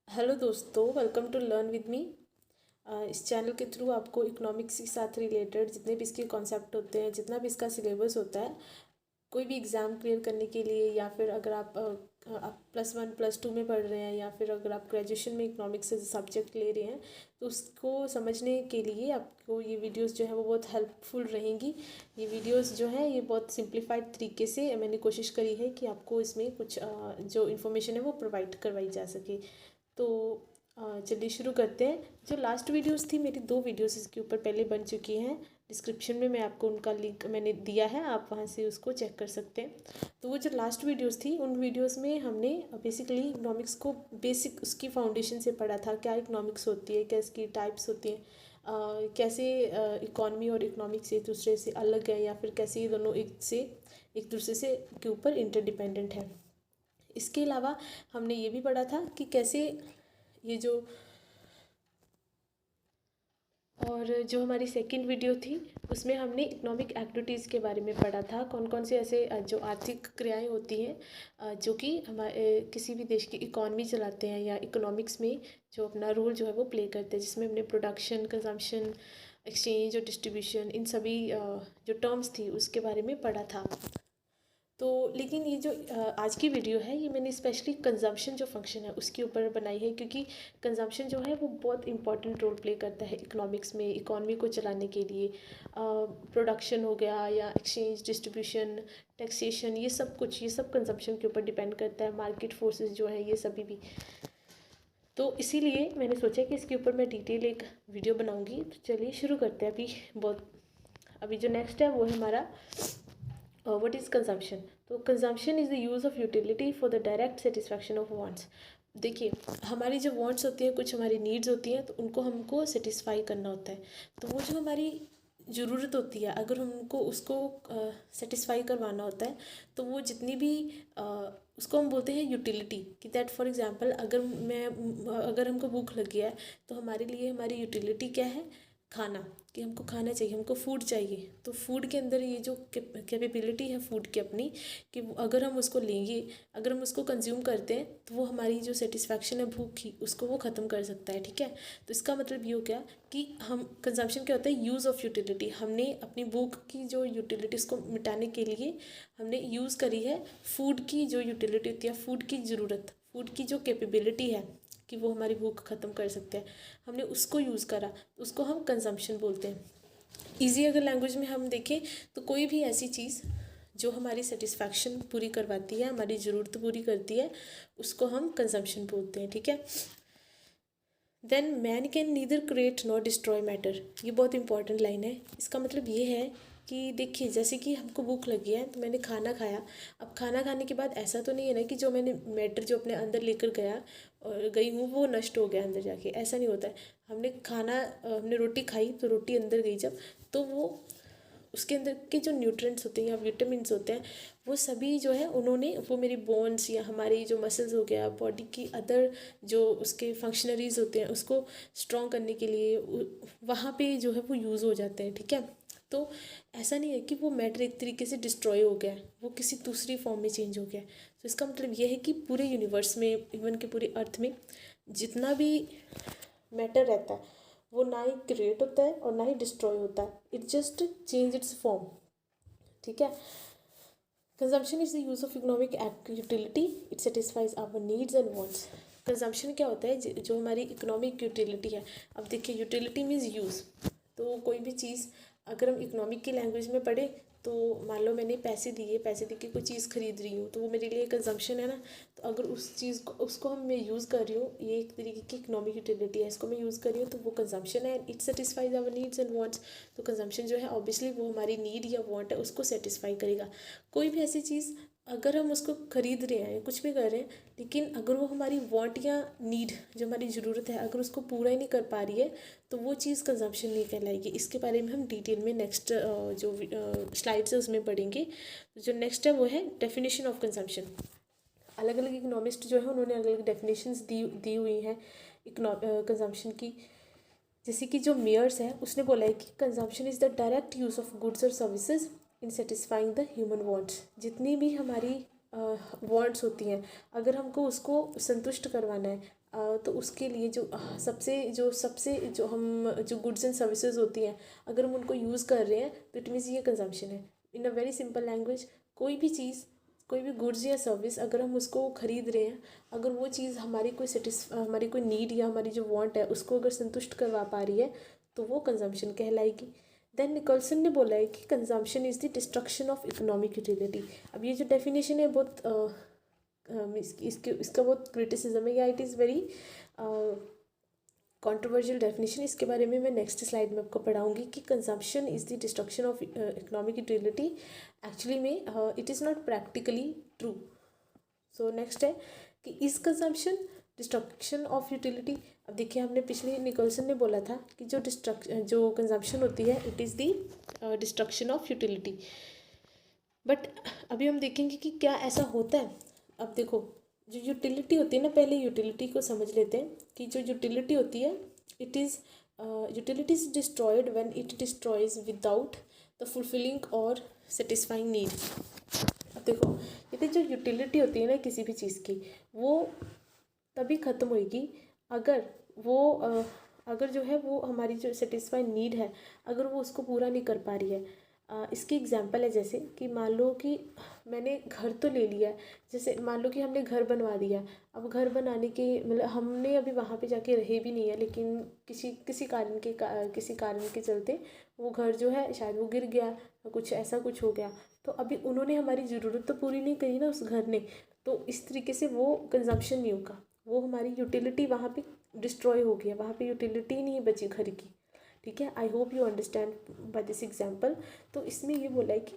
Hello दोस्तों, welcome to learn with me. इस channel के थ्रू आपको इकोनॉमिक्स के साथ रिलेटेड जितने भी इसके कॉन्सेप्ट होते हैं, जितना भी इसका सिलेबस होता है, कोई भी एग्ज़ाम क्लियर करने के लिए, या फिर अगर आप +1 +2 में पढ़ रहे हैं, या फिर अगर आप ग्रेजुएशन में इकोनॉमिक्स से सब्जेक्ट ले रहे हैं, तो उसको समझने के लिए आपको ये वीडियोस जो है वो बहुत हेल्पफुल रहेंगी। ये वीडियोस जो है ये बहुत सिंप्लीफाइड तरीके से मैंने कोशिश करी है कि आपको इसमें कुछ जो इन्फॉर्मेशन है वो प्रोवाइड करवाई जा सके। तो चलिए शुरू करते हैं। जो लास्ट वीडियोस थी मेरी, 2 वीडियोस इसके ऊपर पहले बन चुकी हैं। डिस्क्रिप्शन में मैं आपको उनका लिंक मैंने दिया है, आप वहाँ से उसको चेक कर सकते हैं। तो वो जो लास्ट वीडियोस थी, उन वीडियोस में हमने बेसिकली इकोनॉमिक्स को बेसिक उसकी फाउंडेशन से पढ़ा था। क्या इकोनॉमिक्स होती है, क्या इसकी टाइप्स होती हैं, कैसे इकॉनमी और इकोनॉमिक्स एक दूसरे से अलग है, या फिर कैसे ये दोनों एक दूसरे से के ऊपर इंटरडिपेंडेंट है। इसके अलावा हमने ये भी पढ़ा था कि कैसे ये जो और जो हमारी सेकंड वीडियो थी उसमें हमने इकोनॉमिक एक्टिविटीज़ के बारे में पढ़ा था। कौन कौन से ऐसे जो आर्थिक क्रियाएं होती हैं जो कि हमारे किसी भी देश की इकॉनमी चलाते हैं, या इकोनॉमिक्स में जो अपना रोल जो है वो प्ले करते हैं, जिसमें हमने प्रोडक्शन, कंजम्पशन, एक्सचेंज और डिस्ट्रीब्यूशन, इन सभी जो टर्म्स थी उसके बारे में पढ़ा था। तो लेकिन ये जो आज की वीडियो है, ये मैंने स्पेशली कंजम्पशन जो फंक्शन है उसके ऊपर बनाई है, क्योंकि कंजम्पशन जो है वो बहुत इंपॉर्टेंट रोल प्ले करता है इकोनॉमिक्स में, इकॉनमी को चलाने के लिए। प्रोडक्शन हो गया, या एक्सचेंज, डिस्ट्रीब्यूशन, टैक्सेशन, ये सब कंजम्पशन के ऊपर डिपेंड करता है। मार्केट फोर्सेस जो है ये सभी भी। तो इसीलिए मैंने सोचा कि इसके ऊपर मैं डिटेल एक वीडियो बनाऊँगी। तो चलिए शुरू करते हैं। अभी जो नेक्स्ट है वो है हमारा व्हाट इज़ कंजम्पशन। तो consumption is the use of utility for the direct satisfaction of wants. देखिए, हमारी जो वांट्स होती हैं, कुछ हमारी नीड्स होती हैं, तो उनको हमको सेटिस्फाई करना होता है। तो वो जो हमारी ज़रूरत होती है, अगर हमको उसको सेटिस्फाई करवाना होता है, तो वो जितनी भी उसको हम बोलते हैं यूटिलिटी। कि दैट फॉर एग्जांपल, अगर हमको भूख लगी है, तो हमारे लिए हमारी यूटिलिटी क्या है? खाना। कि हमको खाना चाहिए, हमको फूड चाहिए। तो फूड के अंदर ये जो कैपेबिलिटी है फूड की अपनी, कि अगर हम उसको लेंगे, अगर हम उसको कंज्यूम करते हैं, तो वो हमारी जो सेटिस्फैक्शन है भूख की, उसको वो ख़त्म कर सकता है। ठीक है। तो इसका मतलब ये हो गया कि हम कंजम्पशन क्या होता है? Use of utility. हमने अपनी भूख की जो यूटिलिटी, उसको मिटाने के लिए हमने यूज़ करी है फूड की जो यूटिलिटी होती है, फूड की ज़रूरत, फूड की जो कैपेबिलिटी है कि वो हमारी भूख ख़त्म कर सकते हैं, हमने उसको यूज़ करा, उसको हम कंजम्पशन बोलते हैं। ईजी अगर लैंग्वेज में हम देखें, तो कोई भी ऐसी चीज़ जो हमारी सेटिस्फैक्शन पूरी करवाती है, हमारी ज़रूरत पूरी करती है, उसको हम कंजम्पशन बोलते हैं। ठीक है। Then man can neither create nor destroy matter. ये बहुत इंपॉर्टेंट लाइन है। इसका मतलब ये है कि देखिए, जैसे कि हमको भूख लगी है, तो मैंने खाना खाया। अब खाना खाने के बाद ऐसा तो नहीं है ना कि जो मैंने मैटर जो अपने अंदर लेकर गया और गई हूँ वो नष्ट हो गया अंदर जाके, ऐसा नहीं होता है। हमने रोटी खाई, तो रोटी अंदर गई जब, तो वो उसके अंदर के जो न्यूट्रिएंट्स होते हैं या विटामिन्स होते हैं, वो सभी जो है उन्होंने वो मेरी बोन्स या हमारी जो मसल्स हो गया, बॉडी की अदर जो उसके फंक्शनरीज होते हैं, उसको स्ट्रॉन्ग करने के लिए वहाँ पे जो है वो यूज़ हो जाते हैं। ठीक है। तो ऐसा नहीं है कि वो मैटर एक तरीके से डिस्ट्रॉय हो गया है, वो किसी दूसरी फॉर्म में चेंज हो गया है। तो इसका मतलब ये है कि पूरे यूनिवर्स में, इवन के पूरे अर्थ में जितना भी मैटर रहता है, वो ना ही क्रिएट होता है और ना ही डिस्ट्रॉय होता है। It just change its form. ठीक है। Consumption is the use of economic utility, it satisfies our needs and wants. Consumption क्या होता है? जो हमारी इकोनॉमिक यूटिलिटी है। अब देखिए, यूटिलिटी मीन्स यूज़। तो कोई भी चीज़ अगर हम इकोनॉमिक की लैंग्वेज में पढ़े, तो मान लो मैंने पैसे दे के कोई चीज़ खरीद रही हूँ, तो वो मेरे लिए कंजम्पशन है ना। तो अगर उस चीज़ को उसको मैं यूज़ कर रही हूँ, ये एक तरीके की इकोनॉमिक यूटिलिटी है, इसको मैं यूज़ कर रही हूँ, तो वो कंजम्पशन है। It satisfies our needs and wants. तो कंजम्पशन जो है ऑब्वियसली वो हमारी नीड या वांट है उसको सेटिस्फाई करेगा। कोई भी ऐसी चीज़ अगर हम उसको खरीद रहे हैं, कुछ भी कर रहे हैं, लेकिन अगर वो हमारी वांट या नीड जो हमारी ज़रूरत है, अगर उसको पूरा ही नहीं कर पा रही है, तो वो चीज़ कंजम्पशन नहीं कहलाएगी। इसके बारे में हम डिटेल में नेक्स्ट जो स्लाइड्स है उसमें पढ़ेंगे। जो नेक्स्ट है वो है डेफिनेशन ऑफ कंजम्पशन। अलग अलग इकोनॉमिस्ट जो है उन्होंने अलग अलग डेफिनेशंस दी हुई हैं कंजम्पशन की। जैसे कि जो मेयर्स है उसने बोला है कि consumption is the direct use of goods और services in satisfying the human wants. जितनी भी हमारी वांट्स होती हैं, अगर हमको उसको संतुष्ट करवाना है तो उसके लिए जो हम जो गुड्स एंड सर्विसेज होती हैं, अगर हम उनको यूज़ कर रहे हैं तो इट मीन्स ये कंजम्पशन है। इन अ वेरी सिंपल लैंग्वेज, कोई भी चीज़, कोई भी गुड्स या सर्विस अगर हम उसको ख़रीद रहे हैं, अगर वो चीज़ हमारी कोई नीड या हमारी जो वांट है उसको अगर संतुष्ट करवा पा रही है तो वो कंजम्पशन कहलाएगी। देन निकोल्सन ने बोला है कि consumption is the destruction of economic utility. अब ये जो डेफिनेशन है बहुत इसका बहुत क्रिटिसिज्म है, या it is very controversial definition. इसके बारे में मैं नेक्स्ट स्लाइड में आपको पढ़ाऊंगी कि consumption is the destruction of economic utility. Actually में it is not practically true. So next है कि is consumption destruction of utility. अब देखिए, हमने पिछले निकोल्सन ने बोला था कि जो कंजम्पशन होती है it is the destruction of utility. But अभी हम देखेंगे कि क्या ऐसा होता है। अब देखो, जो यूटिलिटी होती है ना, पहले यूटिलिटी को समझ लेते हैं कि जो यूटिलिटी होती है utility is destroyed when it destroys without the fulfilling और सेटिस्फाइंग नीड। अब देखो, यदि जो यूटिलिटी होती है ना किसी भी चीज़ की, वो तभी ख़त्म होएगी अगर जो है वो हमारी जो सेटिस्फाइड नीड है, अगर वो उसको पूरा नहीं कर पा रही है। इसकी एग्जांपल है जैसे कि मान लो कि मैंने घर तो ले लिया, जैसे मान लो कि हमने घर बनवा दिया। अब घर बनाने के मतलब हमने अभी वहाँ पे जाके रहे भी नहीं है, लेकिन किसी कारण के चलते वो घर जो है शायद वो गिर गया, कुछ ऐसा कुछ हो गया, तो अभी उन्होंने हमारी ज़रूरत तो पूरी नहीं करी ना उस घर ने, तो इस तरीके से वो कंजम्पशन नहीं होगा, वो हमारी यूटिलिटी वहाँ पे डिस्ट्रॉय हो गया, वहाँ पे यूटिलिटी नहीं बची घर की। ठीक है, आई hope you understand by this example. तो इसमें ये बोला है कि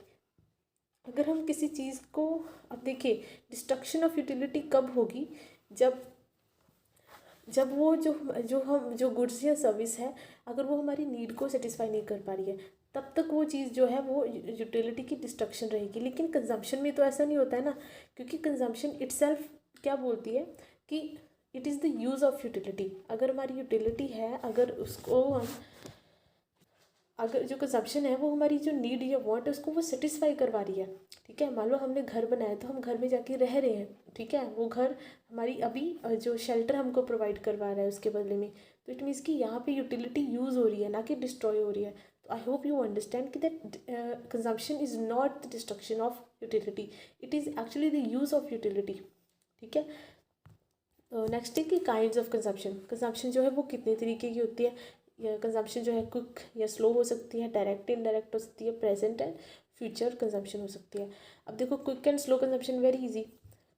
अगर हम किसी चीज़ को, अब देखिए, डिस्ट्रक्शन ऑफ यूटिलिटी कब होगी, जब वो जो गुड्स या सर्विस है, अगर वो हमारी नीड को सेटिस्फाई नहीं कर पा रही है, तब तक वो चीज़ जो है वो यूटिलिटी की डिस्ट्रक्शन रहेगी। लेकिन कंजम्पशन में तो ऐसा नहीं होता है ना, क्योंकि कंजम्पशन इटसेल्फ क्या बोलती है कि it is the use of utility. अगर हमारी यूटिलिटी है, अगर जो कंजम्पशन है वो हमारी जो नीड या वांट है उसको वो सेटिस्फाई करवा रही है। ठीक है, मान लो हमने घर बनाया तो हम घर में जाके रह रहे हैं। ठीक है, वो घर हमारी अभी जो शेल्टर हमको प्रोवाइड करवा रहा है उसके बदले में, तो इट मीन्स कि यहाँ पे यूटिलिटी यूज़ हो रही है, ना कि डिस्ट्रॉय हो रही है। तो आई होप यू अंडरस्टैंड कि that consumption is not the destruction of utility, it is actually the use of utility. ठीक है, नेक्स्ट है कि काइंड्स ऑफ कंजम्पशन जो है वो कितने तरीके की होती है। या कंजम्पशन जो है क्विक या स्लो हो सकती है, डायरेक्ट इनडायरेक्ट हो सकती है, प्रेजेंट एंड फ्यूचर कंजम्पशन हो सकती है। अब देखो, quick and slow consumption very easy.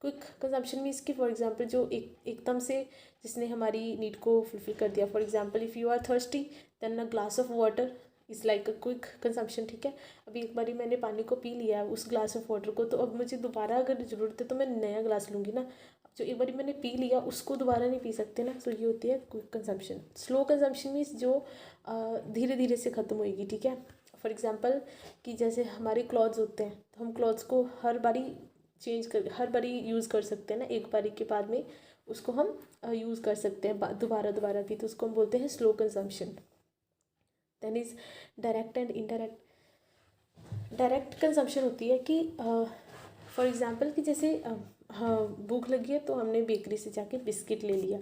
Quick consumption means कि फॉर एग्जांपल जो एकदम से जिसने हमारी नीड को फुलफिल कर दिया। For example if you are thirsty then a glass of water is like a quick consumption. ठीक है, अभी एक बारी मैंने पानी को पी लिया है उस ग्लास ऑफ वाटर को, तो अब मुझे दोबारा अगर ज़रूरत है तो मैं नया ग्लास लूँगी ना। जो एक बारी मैंने पी लिया उसको दोबारा नहीं पी सकते ना, तो ये होती है quick consumption. Slow consumption means जो धीरे धीरे से ख़त्म होएगी। ठीक है, फॉर एग्जांपल कि जैसे हमारे क्लॉथ्स होते हैं, तो हम क्लॉथ्स को हर बारी यूज़ कर सकते हैं ना, एक बारी के बाद में उसको हम यूज़ कर सकते हैं दोबारा भी, तो उसको हम बोलते हैं slow consumption. Then is direct and indirect. Direct consumption होती है कि फॉर एग्जांपल कि जैसे हाँ, भूख लगी है तो हमने बेकरी से जाके बिस्किट ले लिया।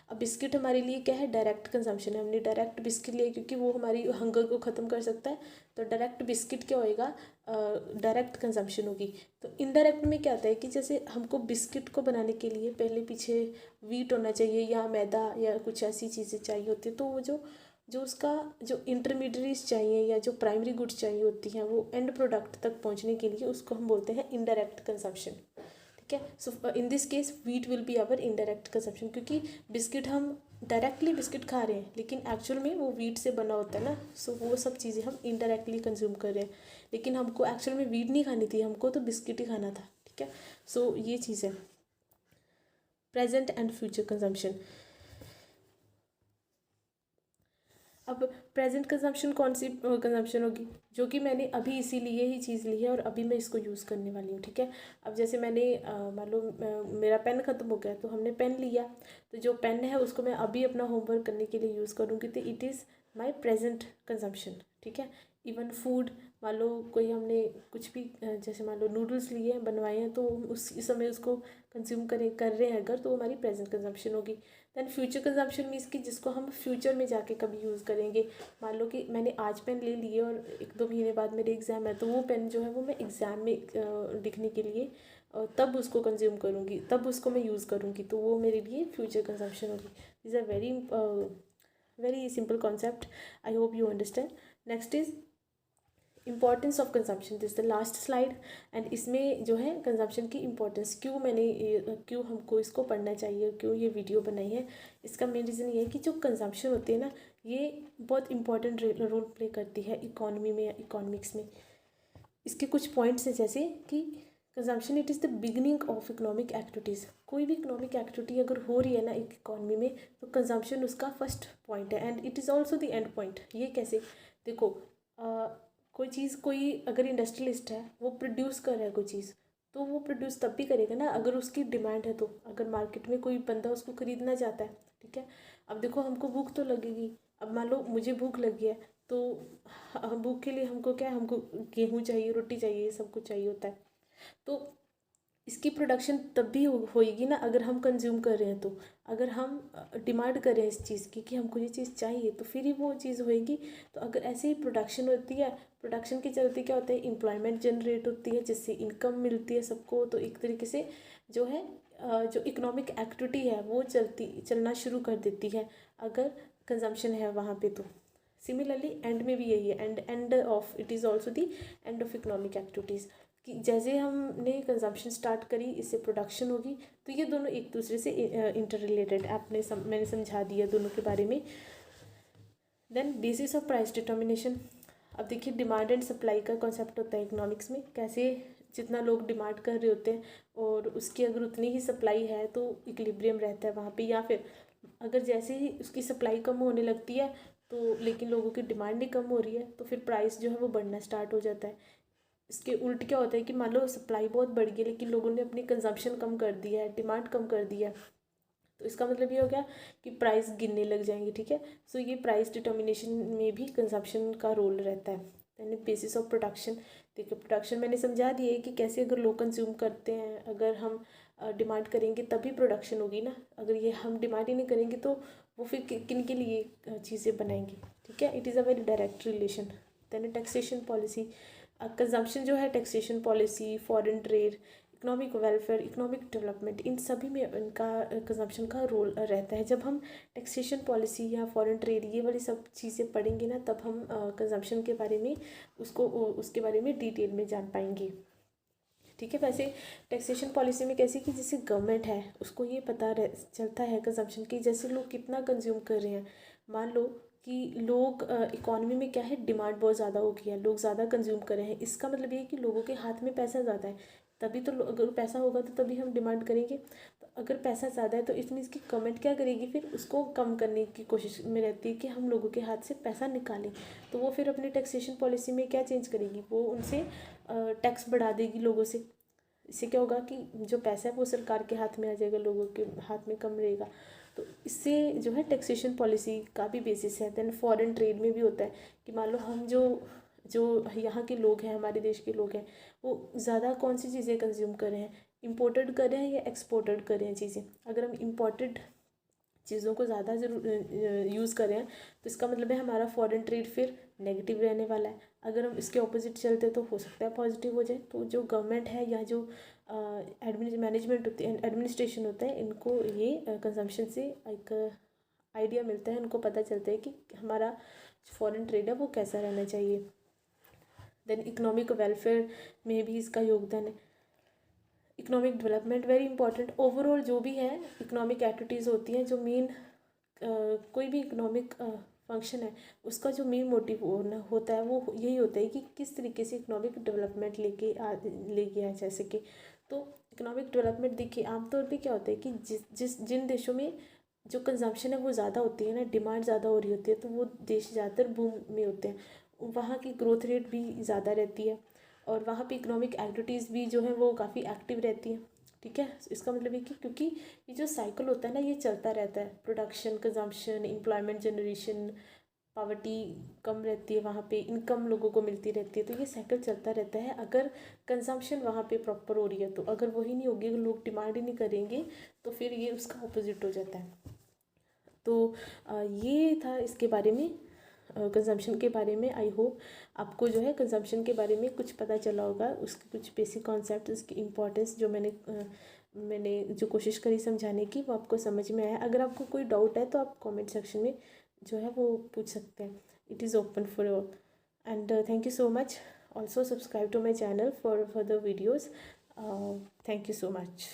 अब बिस्किट हमारे लिए क्या है, डायरेक्ट कंजम्पशन है, हमने डायरेक्ट बिस्किट लिया क्योंकि वो हमारी हंगर को ख़त्म कर सकता है। तो डायरेक्ट बिस्किट क्या होएगा, डायरेक्ट कंजम्पशन होगी। तो इनडायरेक्ट में क्या आता है कि जैसे हमको बिस्किट को बनाने के लिए पहले पीछे वीट होना चाहिए या मैदा या कुछ ऐसी चीज़ें चाहिए होती है, तो वो जो उसका जो इंटरमीडिएट्स चाहिए या जो प्राइमरी गुड्स चाहिए होती हैं वो एंड प्रोडक्ट तक पहुंचने के लिए उसको हम बोलते हैं इनडायरेक्ट कंजम्पशन। ठीक है, so in this case wheat will be our indirect consumption, क्योंकि बिस्किट हम डायरेक्टली बिस्किट खा रहे हैं लेकिन एक्चुअल में वो वीट से बना होता है ना, सो वो सब चीज़ें हम इनडायरेक्टली कंज्यूम कर रहे हैं, लेकिन हमको एक्चुअल में वीट नहीं खानी थी, हमको तो बिस्किट ही खाना था। ठीक है, सो ये चीज़ है। Present and future consumption. अब प्रेजेंट कंजम्पशन कौन सी कंजम्पशन होगी, जो कि मैंने अभी इसीलिए ही चीज़ ली है और अभी मैं इसको यूज़ करने वाली हूँ। ठीक है, अब जैसे मैंने मान लो मेरा पेन ख़त्म हो गया तो हमने पेन लिया, तो जो पेन है उसको मैं अभी अपना होमवर्क करने के लिए यूज़ करूँगी, तो it is my present consumption. ठीक है, इवन फूड, मान लो कोई हमने कुछ भी जैसे मान लो नूडल्स लिए हैं, बनवाए हैं, तो उस समय उसको कंज्यूम कर रहे हैं अगर, तो वो हमारी प्रेजेंट कंजम्पशन होगी। दैन फ्यूचर कंजम्पशन मीन्स कि जिसको हम फ्यूचर में जाके कभी यूज़ करेंगे। मान लो कि मैंने आज पेन ले लिए और 1-2 महीने बाद मेरे एग्ज़ाम है, तो वो पेन जो है वो मैं एग्ज़ाम में लिखने के लिए तब उसको कंज्यूम करूँगी, तब उसको मैं यूज़ करूँगी, तो वो मेरे लिए फ्यूचर कंजम्पशन होगी। This are very simple concept, I hope you understand. Next is importance of consumption, this the last slide. And इसमें जो है कंजम्पशन की इम्पोर्टेंस, क्यों हमको इसको पढ़ना चाहिए, क्यों ये वीडियो बनाई है, इसका मेन रीज़न ये है कि जो कंजम्पशन होती है ना, ये बहुत इंपॉर्टेंट रोल प्ले करती है इकोनॉमी में या इकोनॉमिक्स में। इसके कुछ पॉइंट्स हैं, जैसे कि consumption it is the beginning of economic activities. कोई भी इकोनॉमिक एक्टिविटी अगर हो रही है ना एक इकॉनमी में, तो कंजम्पशन उसका फर्स्ट पॉइंट है and it is also the end point. ये कैसे, देखो कोई अगर इंडस्ट्रियलिस्ट है, वो प्रोड्यूस कर रहा है कोई चीज़, तो वो प्रोड्यूस तब भी करेगा ना अगर उसकी डिमांड है, तो अगर मार्केट में कोई बंदा उसको ख़रीदना चाहता है, ठीक है। अब देखो हमको भूख तो लगेगी। अब मान लो मुझे भूख लगी है, तो भूख के लिए हमको क्या है, हमको गेहूँ चाहिए, रोटी चाहिए, सब कुछ चाहिए होता है। तो इसकी प्रोडक्शन तब भी होएगी ना अगर हम कंज्यूम कर रहे हैं। तो अगर हम डिमांड कर रहे हैं इस चीज़ की कि हमको ये चीज़ चाहिए, तो फिर ही वो चीज़ होएगी। तो अगर ऐसे ही प्रोडक्शन होती है, प्रोडक्शन के चलते क्या होता है, एम्प्लॉयमेंट जनरेट होती है, जिससे इनकम मिलती है सबको। तो एक तरीके से जो है जो इकोनॉमिक एक्टिविटी है वो चलना शुरू कर देती है अगर कंजम्पशन है वहाँ पे। तो सिमिलरली एंड में भी यही है, end of it is also the end of economic activities, कि जैसे हमने कंजम्पशन स्टार्ट करी, इससे प्रोडक्शन होगी। तो ये दोनों एक दूसरे से इंटर रिलेटेड, मैंने समझा दिया दोनों के बारे में। Then basis of price determination. अब देखिए डिमांड एंड सप्लाई का कॉन्सेप्ट होता है इकोनॉमिक्स में, कैसे जितना लोग डिमांड कर रहे होते हैं और उसकी अगर उतनी ही सप्लाई है तो इक्विलिब्रियम रहता है वहाँ पे, या फिर अगर जैसे ही उसकी सप्लाई कम होने लगती है तो लेकिन लोगों की डिमांड नहीं कम हो रही है, तो फिर प्राइस जो है वो बढ़ना स्टार्ट हो जाता है। इसके उल्ट क्या होता है कि मान लो सप्लाई बहुत बढ़ गई लेकिन लोगों ने अपनी कंजम्पशन कम कर दिया है, डिमांड कम कर दिया है, तो इसका मतलब ये हो गया कि प्राइस गिरने लग जाएंगे, ठीक है। सो ये प्राइस डिटर्मिनेशन में भी कंजम्पशन का रोल रहता है। यानी बेसिस ऑफ प्रोडक्शन, देखिए प्रोडक्शन मैंने समझा दिया है कि कैसे अगर लोग कंज्यूम करते हैं, अगर हम डिमांड करेंगे तभी प्रोडक्शन होगी ना। अगर ये हम डिमांड ही नहीं करेंगे तो वो फिर किन के लिए चीज़ें बनाएंगे, ठीक है। It is a very direct relation. Then taxation policy, consumption जो है, taxation policy, foreign trade, economic welfare, economic development, इन सभी में इनका कंजम्पशन का रोल रहता है। जब हम टैक्सेशन पॉलिसी या फॉरेन ट्रेड ये वाली सब चीज़ें पढ़ेंगे ना, तब हम कंजम्पशन के बारे में उसके बारे में डिटेल में जान पाएंगे, ठीक है। वैसे टैक्सेशन पॉलिसी में कैसे कि जैसे गवर्नमेंट है उसको ये पता चलता है कंजम्पशन की, जैसे लोग कितना कंज्यूम कर रहे हैं। मान लो कि लोग इकॉनमी में क्या है, डिमांड बहुत ज़्यादा हो गई है, लोग ज़्यादा कंज्यूम कर रहे हैं, इसका मतलब ये है कि लोगों के हाथ में पैसा ज़्यादा है, तभी तो अगर पैसा होगा तो तभी हम डिमांड करेंगे। तो अगर पैसा ज़्यादा है तो इट मीन्स कि गवर्नमेंट क्या करेगी, फिर उसको कम करने की कोशिश में रहती है कि हम लोगों के हाथ से पैसा निकालें। तो वो फिर अपनी टैक्सेशन पॉलिसी में क्या चेंज करेगी, वो उनसे टैक्स बढ़ा देगी लोगों से। इससे क्या होगा कि जो पैसा है वो सरकार के हाथ में आ जाएगा, लोगों के हाथ में कम रहेगा। तो इससे जो है टैक्सेशन पॉलिसी का भी बेसिस है। देन फॉरेन ट्रेड में भी होता है कि मान लो हम जो जो यहाँ के लोग हैं, हमारे देश के लोग हैं, वो ज़्यादा कौन सी चीज़ें कंज्यूम कर रहे हैं, इम्पोर्टेड कर रहे हैं या एक्सपोर्टेड कर रहे हैं चीज़ें। अगर हम इम्पोर्टेड चीज़ों को ज़्यादा यूज़ करें तो इसका मतलब है हमारा फॉरेन ट्रेड फिर नेगेटिव रहने वाला है। अगर हम इसके ऑपोजिट चलते तो हो सकता है पॉजिटिव हो जाए। तो जो गवर्नमेंट है या जो मैनेजमेंट होती है, एडमिनिस्ट्रेशन होता है, इनको ये कंजम्पशन से एक आइडिया मिलता है, उनको पता चलता है कि हमारा फॉरेन ट्रेड है वो कैसा रहना चाहिए। देन इकोनॉमिक वेलफेयर में भी इसका योगदान है। Economic development very important. Overall जो भी है इकोनॉमिक एक्टिविटीज़ होती हैं, जो मेन कोई भी इकोनॉमिक फंक्शन है उसका जो मेन मोटिव होता है वो यही होता है कि किस तरीके से इकोनॉमिक डेवलपमेंट लेके आया जा सके। तो इकोनॉमिक डेवलपमेंट देखिए आमतौर पे क्या होता है कि जिन देशों में जो कंजम्पशन है वो ज़्यादा होती है ना, डिमांड ज़्यादा हो रही होती है, तो वो देश ज़्यादातर बूम में होते हैं, वहाँ की ग्रोथ रेट भी ज़्यादा रहती है और वहाँ पे इकोनॉमिक एक्टिविटीज़ भी जो है वो काफ़ी एक्टिव रहती हैं, ठीक है। इसका मतलब है कि क्योंकि ये जो साइकिल होता है ना ये चलता रहता है, production, consumption, employment generation, poverty कम रहती है, वहाँ पे इनकम लोगों को मिलती रहती है। तो ये साइकिल चलता रहता है अगर कंजम्पशन वहाँ पे प्रॉपर हो रही है तो। अगर वही नहीं होगी, अगर लोग डिमांड ही नहीं करेंगे तो फिर ये उसका ऑपोजिट हो जाता है। तो ये था इसके बारे में, कंजम्पशन के बारे में। आई होप आपको जो है कंजम्पशन के बारे में कुछ पता चला होगा, उसके कुछ बेसिक कॉन्सेप्ट, उसकी इम्पोर्टेंस जो मैंने जो कोशिश करी समझाने की वो आपको समझ में आया। अगर आपको कोई डाउट है तो आप कमेंट सेक्शन में जो है वो पूछ सकते हैं। It is open for all and thank you so much. Also subscribe to my channel for further videos. Thank you so much.